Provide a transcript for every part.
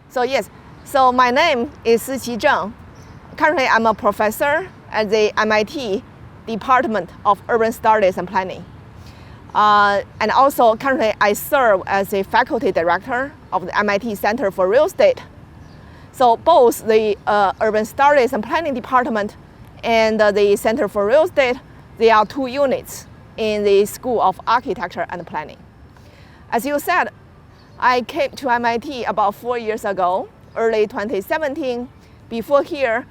So yes, so my name is Siqi Zheng. Currently, I'm a professor at the MIT Department of Urban Studies and Planning. And also currently I serve as a faculty director of the MIT Center for Real Estate. So both the Urban Studies and Planning Department and the Center for Real Estate, they are two units in the School of Architecture and Planning. As you said, I came to MIT about 4 years ago, early 2017. Before here,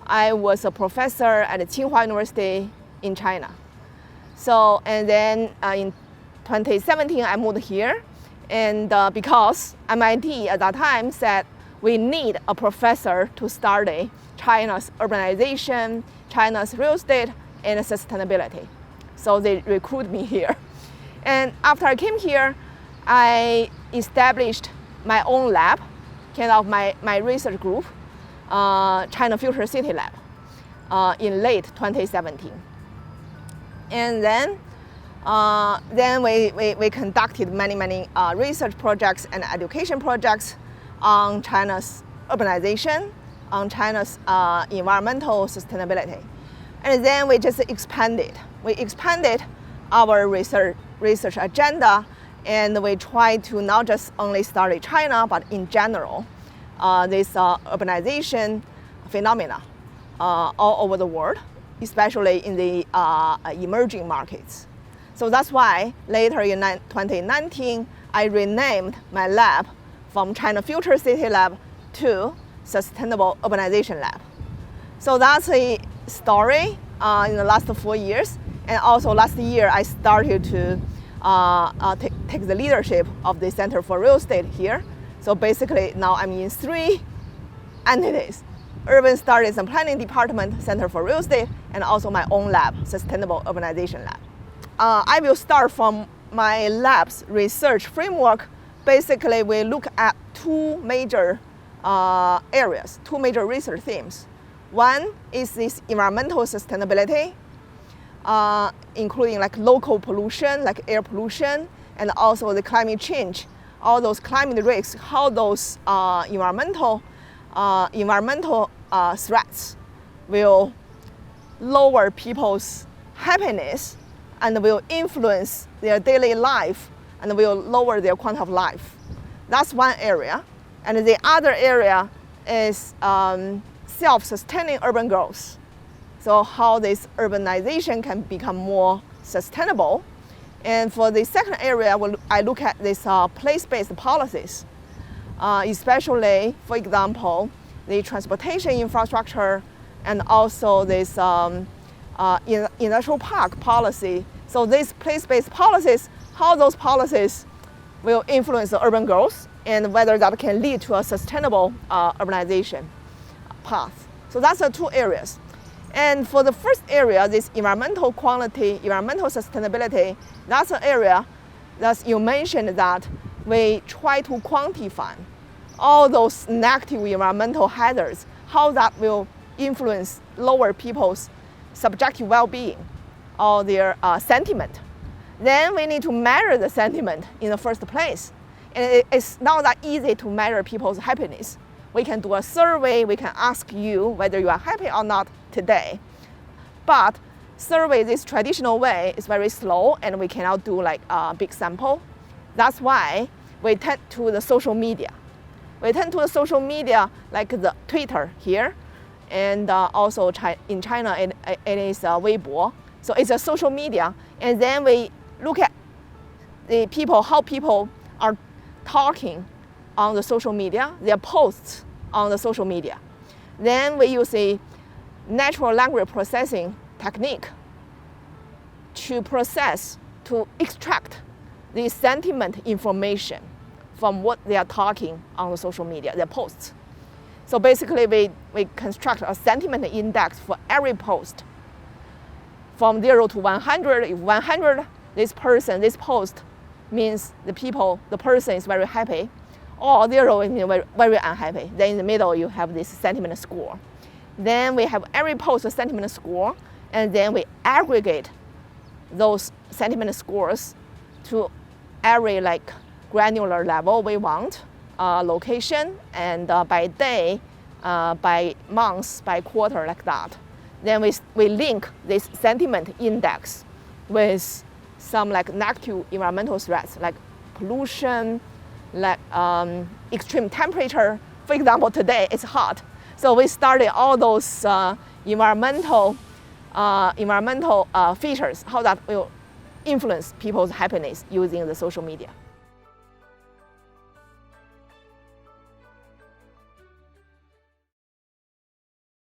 I was a professor at Tsinghua University in China. So, and then in 2017, I moved here. And because MIT at that time said we need a professor to study China's urbanization, China's real estate, and sustainability. So they recruited me here. And after I came here, I established my own lab, kind of my research group, China Future City Lab, in late 2017. And then we conducted many research projects and education projects on China's urbanization, on China's environmental sustainability. And then we just expanded. We expanded our research agenda, and we try to not just only study China, but in general, this urbanization phenomena all over the world, especially in the emerging markets. So that's why later in 2019, I renamed my lab from China Future City Lab to Sustainable Urbanization Lab. So that's a story in the last 4 years. And also last year, I started to take the leadership of the Center for Real Estate here. So basically now I'm in 3 entities: Urban Studies and Planning Department, Center for Real Estate, and also my own lab, Sustainable Urbanization Lab. I will start from my lab's research framework. Basically, we look at 2 major areas, 2 major research themes. One is this environmental sustainability, including like local pollution, like air pollution, and also the climate change, all those climate risks, how those environmental threats will lower people's happiness and will influence their daily life and will lower their quality of life. That's one area. And the other area is self-sustaining urban growth. So how this urbanization can become more sustainable. And for the second area, I look at these place-based policies, especially, for example, the transportation infrastructure and also this industrial park policy. So these place-based policies, how those policies will influence the urban growth and whether that can lead to a sustainable urbanization path. So that's the 2 areas. And for the first area, this environmental quality, environmental sustainability, that's an area that you mentioned that we try to quantify all those negative environmental hazards, how that will influence lower people's subjective well-being or their sentiment. Then we need to measure the sentiment in the first place. And it's not that easy to measure people's happiness. We can do a survey, we can ask you whether you are happy or not today. But survey this traditional way is very slow and we cannot do like a big sample. That's why we turn to the social media. We turn to the social media like the Twitter here, and also in China it is Weibo. So it's a social media. And then we look at the people, how people are talking on the social media, their posts on the social media. Then we use a natural language processing technique to extract the sentiment information from what they are talking on the social media, their posts. So basically we construct a sentiment index for every post from 0 to 100. If 100, this post means the person is very happy, or 0 is very, very unhappy. Then in the middle, you have this sentiment score. Then we have every post sentiment score, and then we aggregate those sentiment scores to every like granular level we want, location, and by day, by months, by quarter, like that. Then we link this sentiment index with some like negative environmental threats, like pollution, like extreme temperature. For example, today it's hot. So we study all those environmental features, how that will influence people's happiness using the social media.